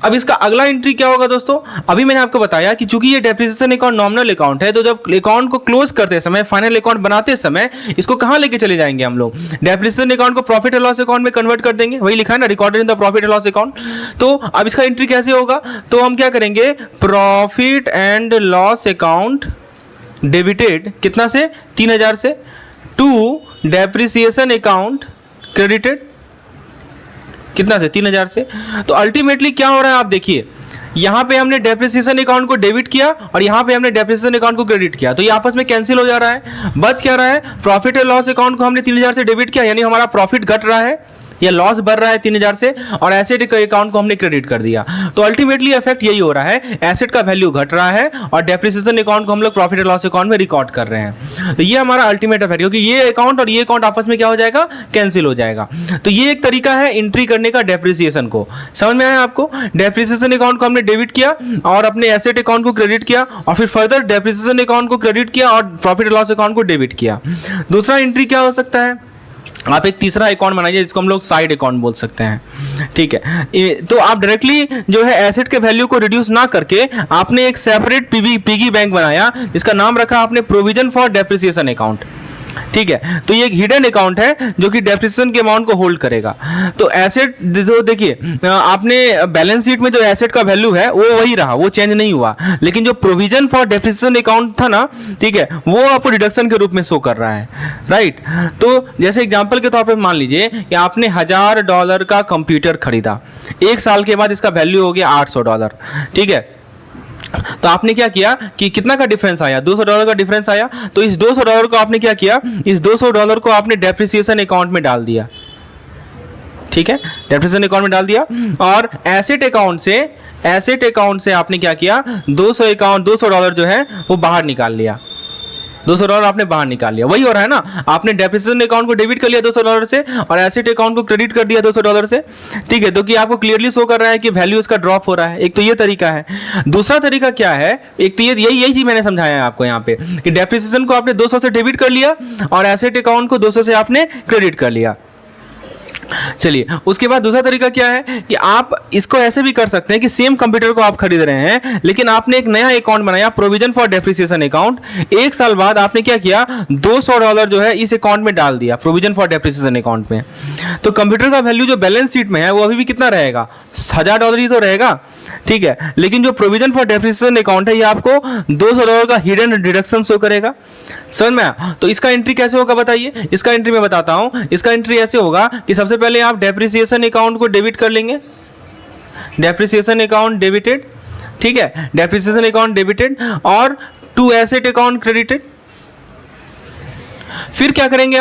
अब इसका अगला एंट्री क्या होगा दोस्तों, अभी मैंने आपको बताया कि चूंकि ये डेप्रिसिएशन अकाउंट नॉमिनल अकाउंट है, तो जब अकाउंट को क्लोज करते समय, फाइनल अकाउंट बनाते समय, इसको कहां लेके चले जाएंगे हम लोग, डेप्रिसिएशन अकाउंट को प्रॉफिट एंड लॉस अकाउंट में कन्वर्ट कर देंगे। वही लिखा है ना, recorded in the profit and loss account. तो अब इसका एंट्री कैसे होगा, तो हम क्या करेंगे, profit and loss account debited कितना से, 3,000 से, 2 डेप्रिसिएशन अकाउंट क्रेडिटेड कितना से, 3,000 से। तो अल्टीमेटली क्या हो रहा है, आप देखिए यहां पे हमने डेप्रिसिएशन अकाउंट को डेबिट किया और यहां पे हमने डेप्रिसिएशन अकाउंट को क्रेडिट किया, तो ये आपस में कैंसिल हो जा रहा है। बच क्या रहा है, प्रॉफिट एंड लॉस अकाउंट को हमने 3,000 से डेबिट किया, यानी हमारा प्रॉफिट घट रहा है या लॉस बढ़ रहा है 3,000 से, और एसेट अकाउंट को हमने क्रेडिट कर दिया। तो अल्टीमेटली इफेक्ट यही हो रहा है, एसेट का वैल्यू घट रहा है और डेप्रिसिएशन अकाउंट को हम लोग प्रॉफिट एंड लॉस अकाउंट में रिकॉर्ड कर रहे हैं। तो ये हमारा अल्टीमेट इफेक्ट, क्योंकि ये अकाउंट और ये अकाउंट आपस में क्या हो जाएगा, कैंसिल हो जाएगा। तो ये एक तरीका है एंट्री करने का डेप्रिसिएशन को। समझ में आया आपको, डेप्रिसिएशन अकाउंट को हमने डेबिट किया और अपने एसेट अकाउंट को क्रेडिट किया, और फिर फर्दर डेप्रिसिएशन अकाउंट को क्रेडिट किया और प्रॉफिट एंड लॉस अकाउंट को डेबिट किया। दूसरा एंट्री क्या हो सकता है, आप एक तीसरा अकाउंट बनाइए जिसको हम लोग साइड अकाउंट बोल सकते हैं, ठीक है। तो आप डायरेक्टली जो है एसेट के वैल्यू को रिड्यूस ना करके आपने एक सेपरेट पिगी बैंक बनाया, जिसका नाम रखा आपने प्रोविजन फॉर डेप्रिसिएशन अकाउंट, ठीक है। तो ये एक हिडन अकाउंट है जो कि डेप्रिसिएशन के अमाउंट को होल्ड करेगा। तो एसेट तो देखिए आपने बैलेंस शीट में जो एसेट का वैल्यू है वो वही रहा, वो चेंज नहीं हुआ, लेकिन जो प्रोविजन फॉर डेप्रिसिएशन अकाउंट था ना, ठीक है, वो आपको डिडक्शन के रूप में शो कर रहा है, राइट। तो जैसे एग्जांपल के तौर पे मान लीजिए कि आपने $1000 का कंप्यूटर खरीदा, 1 साल के बाद इसका वैल्यू हो गया $800, ठीक है। तो आपने क्या किया कि कितना का डिफरेंस आया, $200 का डिफरेंस आया। तो इस $200 को आपने क्या किया, इस $200 को आपने डेप्रिसिएशन अकाउंट में डाल दिया, ठीक है, डेप्रिसिएशन अकाउंट में डाल दिया। और एसेट अकाउंट से आपने क्या किया, $200 जो है वो बाहर निकाल लिया, $200 आपने बाहर निकाल लिया। वही हो रहा है ना, आपने डेप्रिसिएशन अकाउंट को डेबिट कर लिया $200 से और एसेट अकाउंट को क्रेडिट कर दिया $200 से, ठीक है। तो कि आपको क्लियरली शो कर रहा है कि वैल्यू इसका ड्रॉप हो रहा है। एक तो ये तरीका है। दूसरा तरीका क्या है, एक तो यही चीज मैंने समझाया है आपको यहाँ पे कि डेप्रिसिएशन को आपने 200 से डेबिट कर लिया और एसेट अकाउंट को 200 से आपने क्रेडिट कर लिया। चलिए, उसके बाद दूसरा तरीका क्या है कि आप इसको ऐसे भी कर सकते हैं कि सेम कंप्यूटर को आप खरीद रहे हैं, लेकिन आपने एक नया अकाउंट बनाया, प्रोविजन फॉर डेप्रिसिएशन अकाउंट। 1 साल बाद आपने क्या किया, $200 जो है इस अकाउंट में डाल दिया, प्रोविजन फॉर डेप्रिसिएशन अकाउंट में। तो कंप्यूटर का वैल्यू जो बैलेंस शीट में है वो अभी भी कितना रहेगा, $1000 ही तो रहेगा, ठीक है। लेकिन जो प्रोविजन फॉर डेप्रिसिएशन अकाउंट है ये आपको $200 का हिडन डिडक्शन शो करेगा। समझ में आया? तो इसका एंट्री कैसे होगा बताइए। इसका एंट्री मैं बताता हूं। इसका एंट्री ऐसे होगा कि सबसे पहले आप डेप्रिसिएशन अकाउंट को डेबिट कर लेंगे, डेप्रिसिएशन अकाउंट डेबिटेड, ठीक है, डेप्रिसिएशन अकाउंट डेबिटेड और टू एसेट अकाउंट क्रेडिटेड। फिर क्या करेंगे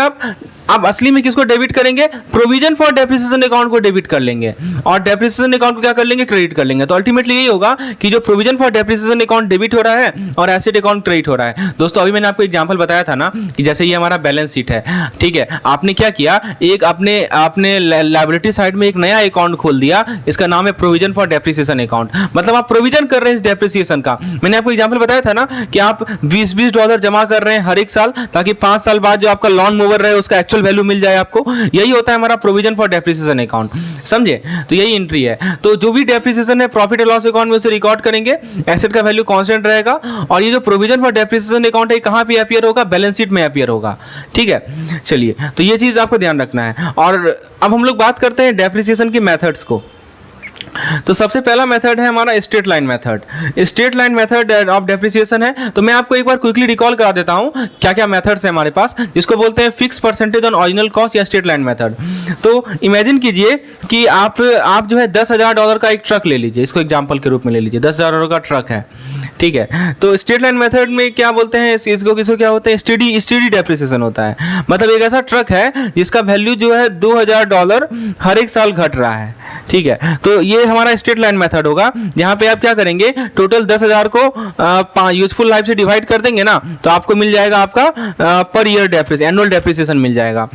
आप असली में किसको डेबिट करेंगे, प्रोविजन फॉर डेप्रिसिएशन अकाउंट को डेबिट कर लेंगे और डेप्रिसिएशन अकाउंट को क्या कर लेंगे, क्रेडिट कर लेंगे। तो अल्टीमेटली यही होगा कि जो provision for depreciation account debit हो रहा है और एसेट अकाउंट क्रेडिट हो रहा है। दोस्तों अभी मैंने आपको एग्जांपल बताया था ना कि जैसे ये हमारा बैलेंस शीट है, ठीक है, आपने क्या किया, एक आपने लायबिलिटी साइड में एक नया अकाउंट खोल दिया, इसका नाम है प्रोविजन फॉर डेप्रिसिएशन अकाउंट। मतलब आप प्रोविजन कर रहे हैं इस डेप्रिसिएशन का। मैंने आपको एग्जांपल बताया था ना कि आप $20 जमा कर रहे हैं हर एक साल, ताकि 5 साल बाद जो आपका लॉन मूवर रहे उसका एक्चुअल वैल्यू मिल जाए आपको। यही होता है हमारा प्रोविजन फॉर डेप्रिसिएशन अकाउंट, समझे। तो यही एंट्री है। तो जो भी डेप्रिसिएशन है प्रॉफिट एंड लॉस अकाउंट में उसे रिकॉर्ड करेंगे, एसेट का वैल्यू कांस्टेंट रहेगा और ये जो प्रोविजन फॉर डेप्रिसिएशन अकाउंट है कहां पे अपीयर होगा, बैलेंस शीट में अपीयर होगा, ठीक है। चलिए, तो ये चीज आपको ध्यान रखना है। और अब हम लोग बात करते हैं डेप्रिसिएशन के मेथड्स को। तो सबसे पहला मेथड है हमारा straight line method. Straight line method of depreciation है। तो मैं आपको एक बार क्विकली रिकॉल करा देता हूं क्या क्या मेथड्स है हमारे पास, जिसको बोलते हैं fix percentage on original cost या स्ट्रेट लाइन मेथड। तो इमेजिन कीजिए कि आप जो है $10,000 का एक ट्रक ले लीजिए, इसको एग्जांपल के रूप में ले लीजिए, $10,000 का ट्रक है, ठीक है। तो स्ट्रेट लाइन मेथड में क्या बोलते हैं इसको क्या होता है, स्टेडी डेप्रिसिएशन होता है। मतलब एक ऐसा ट्रक है जिसका वैल्यू जो है $2,000 हर एक साल घट रहा है, ठीक है। तो ये हमारा स्ट्रेट लाइन मेथड होगा, जहां पे आप क्या करेंगे, टोटल 10,000 को यूजफुल लाइफ से डिवाइड कर देंगे ना, तो आपको मिल जाएगा आपका पर ईयर एनुअल डेप्रिसिएशन मिल जाएगा।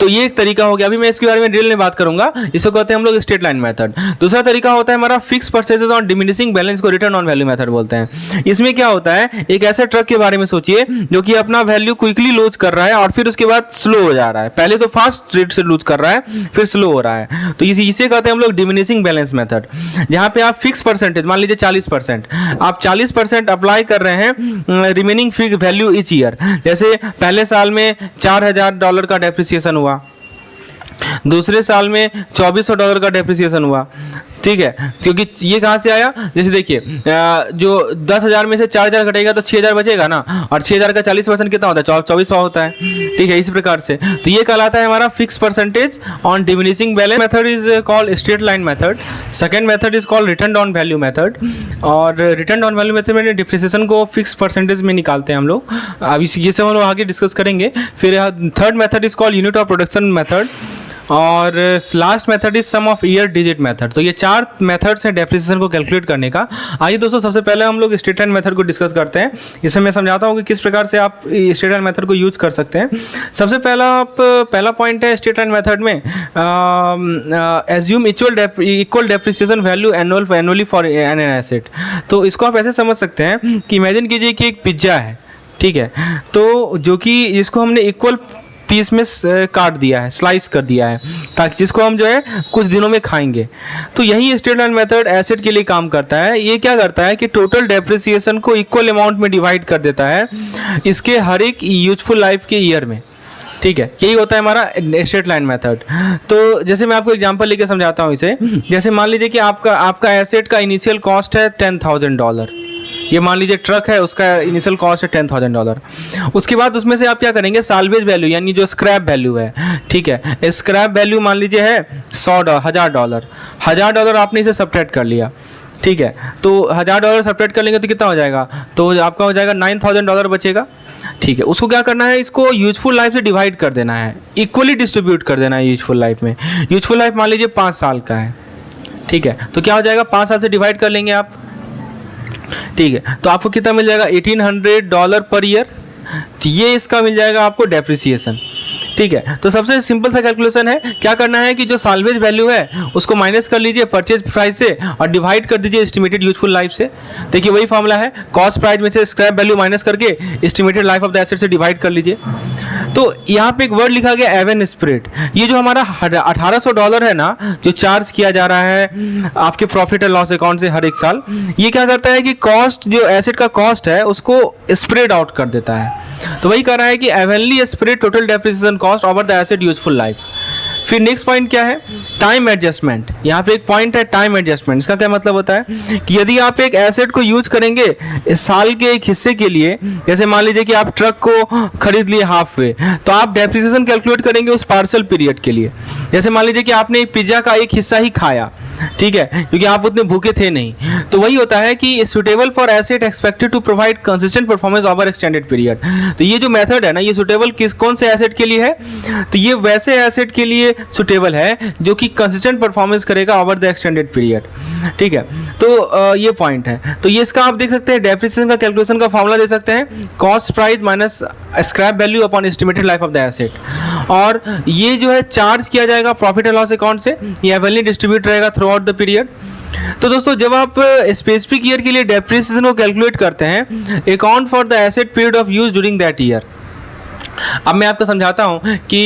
तो ये एक तरीका हो गया। अभी मैं इसके बारे में डिटेल में बात करूंगा। इसको कहते हैं हम लोग स्ट्रेट लाइन मेथड। दूसरा तरीका होता है हमारा fix percentage on diminishing balance, को रिटर्न ऑन वैल्यू मेथड बोलते हैं। इसमें क्या होता है, एक ऐसा ट्रक के बारे में सोचिए जो कि अपना वैल्यू क्विकली लूज कर रहा है और फिर उसके बाद स्लो हो जा रहा है। पहले तो फास्ट रेट से लूज कर रहा है, फिर स्लो हो रहा है। तो इसे कहते हैं हम लोग डिमिनिशिंग बैलेंस मेथड, जहां पे आप फिक्स परसेंटेज मान लीजिए 40%, आप 40% अप्लाई कर रहे हैं remaining fix value each year. जैसे पहले साल में $4,000 का डेप्रिसिएशन हुआ, दूसरे साल में $2,400 का डेप्रिसिएशन हुआ, ठीक है। क्योंकि ये कहाँ से आया, जैसे देखिए जो 10,000 में से 4,000 घटेगा तो 6,000 बचेगा ना, और 6,000 का 40% कितना होता है, 2,400 होता है, ठीक है। इसी प्रकार से तो ये कहलाता है हमारा fix percentage on diminishing balance. Method is called straight line method. Second method is called return on value method. और रिटर्न ऑन वैल्यू मेथड में डिप्रिसिएशन को फिक्स परसेंटेज में निकालते हैं हम लोग। अब ये सब हम लोग आगे डिस्कस करेंगे। फिर third method is called unit of production method और last method is sum of year digit method. तो ये 4 मेथड्स हैं डेप्रिसिएशन को कैलकुलेट करने का। आइए दोस्तों, सबसे पहले हम लोग स्ट्रेट लाइन मेथड को डिस्कस करते हैं। इसमें मैं समझाता हूँ कि किस प्रकार से आप स्ट्रेट लाइन मेथड को यूज कर सकते हैं। सबसे पहला पॉइंट है स्ट्रेट लाइन मेथड में assume equal depreciation value annually for an asset. तो इसको आप ऐसे समझ सकते हैं कि इमेजिन कीजिए कि एक पिज्ज़ा है, ठीक है, तो जो कि इसको हमने इक्वल पीस में काट दिया है, स्लाइस कर दिया है, ताकि जिसको हम जो है कुछ दिनों में खाएंगे। तो यही स्ट्रेट लाइन मेथड एसेट के लिए काम करता है। ये क्या करता है कि टोटल डेप्रिसिएशन को इक्वल अमाउंट में डिवाइड कर देता है इसके हर एक यूजफुल लाइफ के ईयर में। ठीक है, यही होता है हमारा स्ट्रेट लाइन मेथड। तो जैसे मैं आपको एग्जांपल लेके समझाता हूँ इसे। जैसे मान लीजिए कि आपका एसेट का इनिशियल कॉस्ट है $10,000। ये मान लीजिए ट्रक है, उसका इनिशियल कॉस्ट है $10,000। उसके बाद उसमें से आप क्या करेंगे, साल्वेज वैल्यू यानी जो स्क्रैप वैल्यू है, ठीक है, स्क्रैप वैल्यू मान लीजिए है $1,000 आपने इसे सब्ट्रैक्ट कर लिया, ठीक है। तो $1,000 सब्ट्रैक्ट कर लेंगे तो कितना हो जाएगा, तो आपका हो जाएगा $9,000 बचेगा, ठीक है। उसको क्या करना है, इसको यूजफुल लाइफ से डिवाइड कर देना है, इक्वली डिस्ट्रीब्यूट कर देना है यूजफुल लाइफ में। यूजफुल लाइफ मान लीजिए 5 साल का है, ठीक है, तो क्या हो जाएगा, 5 साल से डिवाइड कर लेंगे आप, ठीक है। तो आपको कितना मिल जाएगा, $1,800 पर ईयर। तो ये इसका मिल जाएगा आपको डेप्रिसिएशन, ठीक है। तो सबसे सिंपल सा कैलकुलेशन है, क्या करना है कि जो साल्वेज वैल्यू है उसको माइनस कर लीजिए परचेज प्राइस से और डिवाइड कर दीजिए एस्टिमेटेड यूजफुल लाइफ से। देखिए वही फॉर्मूला है, कॉस्ट प्राइस में से स्क्रैप वैल्यू माइनस करके estimated life of the asset से डिवाइड कर लीजिए। तो यहाँ पे एक वर्ड लिखा गया एवन स्प्रेड। ये जो हमारा $1,800 है ना, जो चार्ज किया जा रहा है आपके प्रॉफिट एंड लॉस अकाउंट से हर एक साल, ये क्या करता है कि कॉस्ट, जो एसेट का कॉस्ट है उसको स्प्रेड आउट कर देता है। तो वही कह रहा है कि Avonlea spread total depreciation cost over the asset useful life. फिर नेक्स्ट पॉइंट क्या है, टाइम एडजस्टमेंट। यहाँ पे एक पॉइंट है टाइम एडजस्टमेंट। इसका क्या मतलब होता है कि यदि आप एक एसेट को यूज करेंगे इस साल के एक हिस्से के लिए, जैसे मान लीजिए कि आप ट्रक को खरीद लिए हाफ वे, तो आप डेप्रिसिएशन कैलकुलेट करेंगे उस पार्सल पीरियड के लिए। जैसे मान लीजिए कि आपने एक पिज्जा का एक हिस्सा ही खाया, ठीक है, क्योंकि आप उतने भूखे थे नहीं, तो वही होता है कि suitable for asset expected to provide consistent performance over extended period. तो ये जो मेथड है ना, ये सुटेबल कौन से एसेट के लिए है, तो ये वैसे एसेट के लिए सुटेबल है जो कि कंसिस्टेंट परफॉर्मेंस करेगा ओवर द एक्सटेंडेड पीरियड, ठीक है। तो ये पॉइंट है। तो ये इसका आप देख सकते हैं डेप्रिसिएशन का कैलकुलेशन का फॉर्मूला दे सकते हैं, cost price minus scrap value upon estimated life of the asset. और ये जो है चार्ज किया जाएगा प्रॉफिट एंड लॉस अकाउंट से, ये एवनली डिस्ट्रीब्यूट रहेगा थ्रू आउट द पीरियड। तो दोस्तों जब आप स्पेसिफिक ईयर के लिए डेप्रिसिएशन को कैलकुलेट करते हैं, account for the asset period of use during that year. अब मैं आपको समझाता हूं कि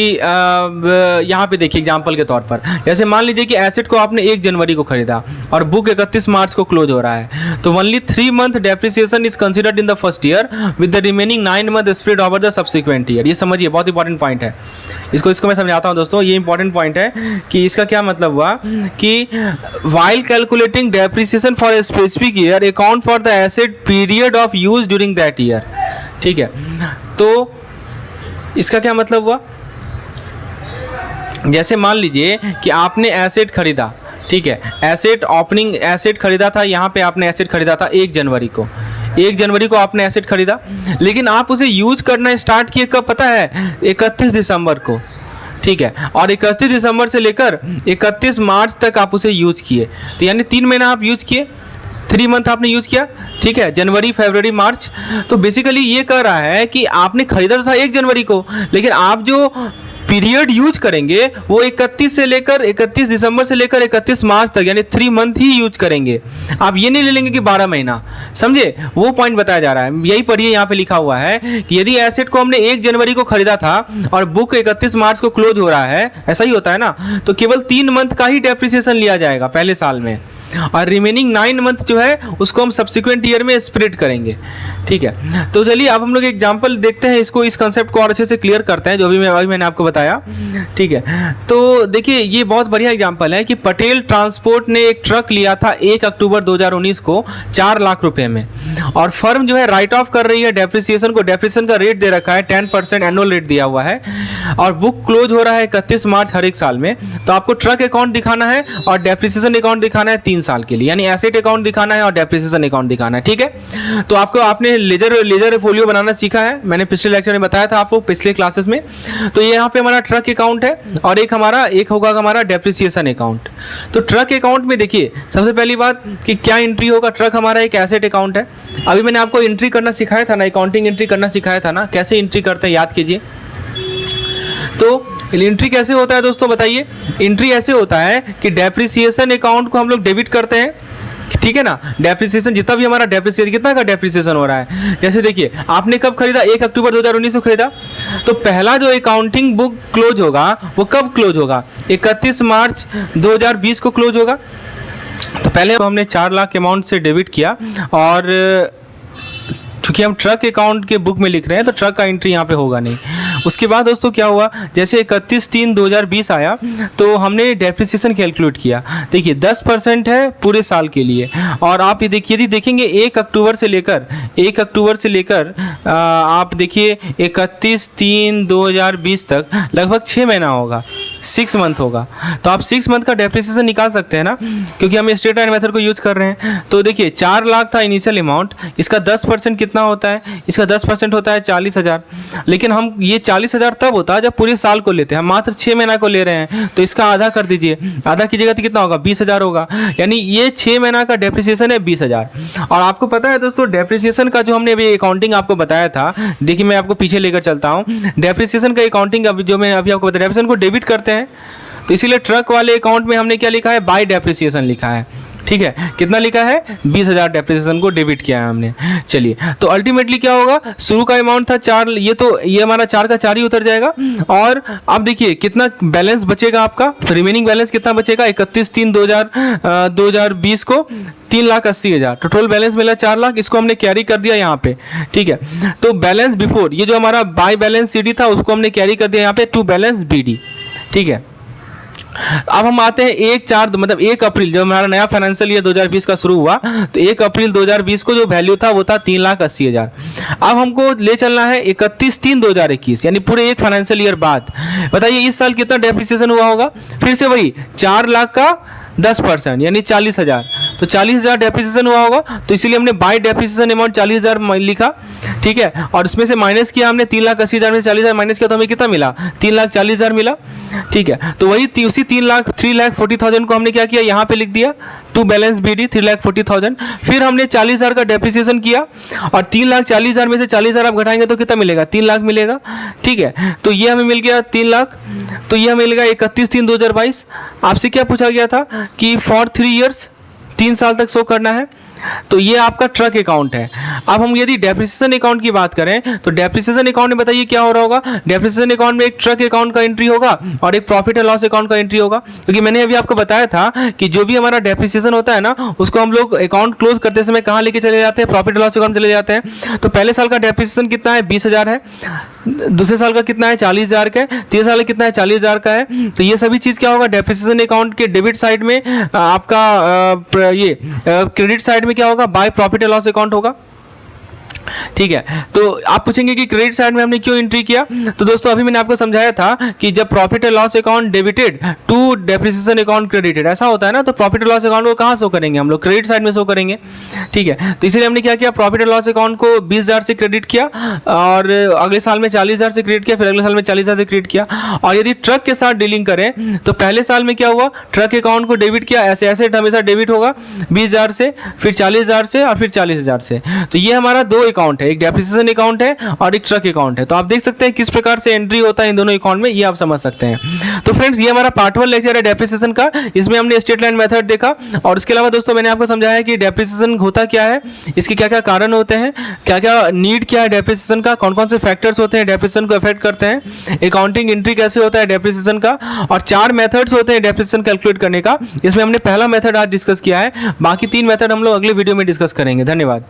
यहाँ पे देखिए एग्जांपल के तौर पर, जैसे मान लीजिए कि एसेट को आपने 1 जनवरी को खरीदा और बुक 31 मार्च को क्लोज हो रहा है, तो only 3 month depreciation is considered in the first year with the remaining 9 month spread over the subsequent year. ये समझिए, बहुत इंपॉर्टेंट पॉइंट है। इसको मैं समझाता हूँ दोस्तों, ये इंपॉर्टेंट पॉइंट है कि इसका क्या मतलब हुआ कि while calculating depreciation for a specific year account for the asset period of use during that year, ठीक है। तो इसका क्या मतलब हुआ, जैसे मान लीजिए कि आपने एसेट खरीदा, ठीक है, एसेट ओपनिंग एसेट खरीदा था, यहाँ पे आपने एसेट खरीदा था 1 जनवरी को। 1 जनवरी को आपने एसेट खरीदा, लेकिन आप उसे यूज करना स्टार्ट किए कब पता है, 31 दिसंबर को, ठीक है। और 31 दिसंबर से लेकर 31 मार्च तक आप उसे यूज किए, तो यानी 3 महीना आप यूज किए, 3 मंथ आपने यूज किया, ठीक है, जनवरी फरवरी मार्च। तो बेसिकली ये कह रहा है कि आपने खरीदा तो था 1 जनवरी को, लेकिन आप जो पीरियड यूज करेंगे वो 31 दिसंबर से लेकर 31 मार्च तक, यानी 3 मंथ ही यूज करेंगे। आप ये नहीं ले लेंगे कि 12 महीना, समझे, वो पॉइंट बताया जा रहा है। यही पढ़िए, यहाँ पे लिखा हुआ है कि यदि एसेट को हमने 1 जनवरी को खरीदा था और बुक 31 मार्च को क्लोज हो रहा है, ऐसा ही होता है ना, तो केवल 3 मंथ का ही डेप्रिसिएशन लिया जाएगा पहले साल में, और रिमेनिंग 9 मंथ जो है उसको हम सब्सिक्वेंट ईयर में स्प्रेड करेंगे, ठीक है। तो चलिए अब हम लोग एग्जांपल देखते हैं, इसको इस कंसेप्ट को और अच्छे से क्लियर करते हैं जो भी मैंने आपको बताया, ठीक है। तो देखिए ये बहुत बढ़िया एग्जांपल है कि पटेल ट्रांसपोर्ट ने एक ट्रक लिया था 1 अक्टूबर 2019 को 4 लाख रुपए में, और फर्म जो है राइट ऑफ कर रही है डेप्रिसिएशन को। डेप्रिसिएशन का रेट दे रखा है 10% एनुअल रेट दिया हुआ है, और बुक क्लोज हो रहा है 31 मार्च हर एक साल में। तो आपको ट्रक अकाउंट दिखाना है और डेप्रिसिएशन अकाउंट दिखाना है 3 साल के लिए, यानी एसेट अकाउंट दिखाना है और डेप्रिसिएशन अकाउंट दिखाना है, ठीक है। तो आपने लेजर फोलियो बनाना सीखा है, मैंने पिछले लेक्चर में बताया था आपको, पिछले क्लासेस में। तो ये यहाँ पे हमारा ट्रक अकाउंट है और एक होगा हमारा डेप्रिसिएशन अकाउंट। तो ट्रक अकाउंट में देखिए सबसे पहली बात कि क्या एंट्री होगा, ट्रक हमारा एक एसेट अकाउंट है। अभी मैंने आपको एंट्री करना सिखाया था ना, अकाउंटिंग एंट्री करना सिखाया था ना, कैसे एंट्री करते हैं याद कीजिए। तो एंट्री कैसे होता है दोस्तों बताइए। एंट्री ऐसे होता है कि डेप्रिसिएशन अकाउंट को हम लोग डेबिट करते हैं, ठीक है ना। डेप्रिसिएशन जितना भी हमारा डेप्रिसिएशन, कितना का डेप्रिसिएशन हो रहा है, जैसे देखिए आपने कब खरीदा, 1 अक्टूबर 2019 को खरीदा, तो पहला जो अकाउंटिंग बुक क्लोज होगा वो कब क्लोज होगा, 31 मार्च 2020 को क्लोज होगा। तो पहले हमने 4 लाख अमाउंट से डेबिट किया, और चूँकि हम ट्रक अकाउंट के बुक में लिख रहे हैं तो ट्रक का एंट्री यहाँ पे होगा नहीं। उसके बाद दोस्तों क्या हुआ, जैसे 31/3/2020 आया तो हमने डेप्रिसिएशन कैलकुलेट किया। देखिए 10% है पूरे साल के लिए, और आप ये देखिए यदि देखेंगे 1 अक्टूबर से लेकर आप देखिए 31/3/2020 तक लगभग 6 महीना होगा, 6 मंथ होगा। तो आप 6 मंथ का डेप्रिसिएशन निकाल सकते हैं ना, क्योंकि हम स्ट्रेट लाइन मेथड को यूज कर रहे हैं। तो देखिए 4 लाख था इनिशियल अमाउंट, इसका 10% कितना होता है, इसका 10% होता है 40,000। लेकिन हम ये 40,000 तब होता है जब पूरे साल को लेते हैं, हम मात्र 6 महीना को ले रहे हैं, तो इसका आधा कर दीजिए, आधा कीजिएगा तो कितना होगा, 20,000 होगा। यानी ये 6 महीना का डेप्रिसिएशन है 20,000। और आपको पता है दोस्तों डेप्रिसिएशन का जो हमने अभी अकाउंटिंग आपको बताया था, देखिए मैं आपको पीछे लेकर चलता हूँ। डेप्रिसिएशन का अकाउंटिंग जो मैं अभी आपको बताया, डेप्रिसिएशन को डेबिट करते हैं, तो इसीलिए ट्रक वाले अकाउंट में हमने क्या लिखा है, बाय डेप्रिसिएशन लिखा है। ठीक है, कितना लिखा है, 20,000 डेप्रिसिएशन को डेबिट किया है हमने। चलिए तो अल्टीमेटली क्या होगा, शुरू का अमाउंट था 4, ये हमारा 4 का 4 ही उतर जाएगा। और अब देखिए कितना बैलेंस बचेगा आपका, रिमेनिंग बैलेंस कितना बचेगा, 31/3/2020 को 3,80,000, तो टोटल बैलेंस मिला 4 लाख, इसको हमने कैरी कर दिया यहाँ पे। ठीक है, तो बैलेंस बिफोर, ये जो हमारा बाय बैलेंस सीडी था उसको हमने कैरी कर दिया यहाँ पे टू बैलेंस बीडी। ठीक है, अब हम आते हैं 1 अप्रैल, जब हमारा नया फाइनेंशियल ईयर 2020 का शुरू हुआ, तो 1 अप्रैल 2020 को जो वैल्यू था वो था 3,80,000। अब हमको ले चलना है 31/3/2021, यानी पूरे एक फाइनेंशियल ईयर बाद। बताइए इस साल कितना डेप्रिसिएशन हुआ होगा, फिर से वही 4 लाख का 10% यानी 40,000, तो 40,000 डेप्रिसिएशन हुआ होगा, तो इसीलिए हमने बाय डेप्रिसिएशन अमाउंट 40,000 लिखा। ठीक है, और इसमें से माइनस किया हमने, 3,80,000 में 40,000 माइनस किया तो हमें कितना मिला, 3,40,000 मिला। ठीक है, तो वही उसी 3,40,000 को हमने क्या किया, यहाँ पे लिख दिया टू बैलेंस बीडी 3,40,000। फिर हमने 40,000 का डेप्रिसिएशन किया, और 3,40,000 में से 40,000 आप घटाएंगे तो कितना मिलेगा, 3 लाख मिलेगा। ठीक है, तो ये हमें मिल गया 3 लाख, तो ये हमें मिलेगा 31/3/2022। आपसे क्या पूछा गया था कि फॉर 3 ईयर्स, 3 साल तक शो करना है, तो ये आपका ट्रक अकाउंट है। अब हम यदि डेप्रिसिएशन अकाउंट की बात करें, तो डेप्रिसिएशन अकाउंट में बताइए क्या हो रहा होगा, डेप्रिसिएशन अकाउंट में एक ट्रक अकाउंट का एंट्री होगा और एक प्रॉफिट एंड लॉस अकाउंट का एंट्री होगा। क्योंकि मैंने अभी आपको बताया था कि जो भी हमारा डेप्रिसिएशन होता है ना, उसको हम लोग अकाउंट क्लोज करते समय कहाँ लेके चले जाते हैं, प्रॉफिट एंड लॉस अकाउंट चले जाते हैं। तो पहले साल का डेप्रिसिएशन कितना है, 20,000 है, दूसरे साल का कितना है, 40,000 का है, तीसरे साल का कितना है, 40,000 का है। तो ये सभी चीज़ क्या होगा, डेप्रिसिएशन अकाउंट के डेबिट साइड में आपका ये क्रेडिट साइड में क्या होगा, by profit and loss account होगा। ठीक है, तो आप पूछेंगे कि क्रेडिट साइड में हमने क्यों एंट्री किया, तो दोस्तों अभी मैंने आपको समझाया था कि जब profit and loss account debited to depreciation account credited ऐसा होता है ना, तो प्रॉफिट एंड लॉस अकाउंट को कहाँ शो करेंगे, हम लोग क्रेडिट साइड में शो करेंगे। ठीक है, तो इसलिए हमने क्या किया, प्रॉफिट एंड लॉस अकाउंट को 20,000 से क्रेडिट किया, और अगले साल में 40,000 से क्रेडिट किया, फिर अगले साल में 40,000 से क्रेडिट किया। और यदि ट्रक के साथ डीलिंग करें तो पहले साल में क्या हुआ, ट्रक अकाउंट को डेबिट किया, ऐसे एसेट हमेशा डेबिट होगा 20,000 से, फिर 40,000 से, और फिर 40,000 से। तो ये हमारा 2 अकाउंट है, एक डेप्रिसिएशन अकाउंट है और एक ट्रक अकाउंट है। तो आप देख सकते हैं किस प्रकार से एंट्री होता है इन दोनों अकाउंट में, ये आप समझ सकते हैं। तो फ्रेंड्स ये हमारा पार्ट 1 लेक्चर है डेप्रिसिएशन का, इसमें हमने स्ट्रेट लाइन मेथड देखा, और इसके अलावा दोस्तों मैंने आपको समझाया कि डेप्रिसिएशन होता क्या है, इसके क्या क्या कारण होते हैं, क्या क्या नीड क्या है डेप्रिसिएशन का, कौन कौन से फैक्टर्स होते हैं डेप्रिसिएशन को अफेक्ट करते हैं, अकाउंटिंग एंट्री कैसे होता है डेप्रिसिएशन का, और 4 मेथड्स होते हैं डेप्रिसिएशन कैलकुलेट करने का। इसमें हमने पहला मेथड आज डिस्कस किया है, बाकी 3 मेथड हम लोग अगले वीडियो में डिस्कस करेंगे। धन्यवाद।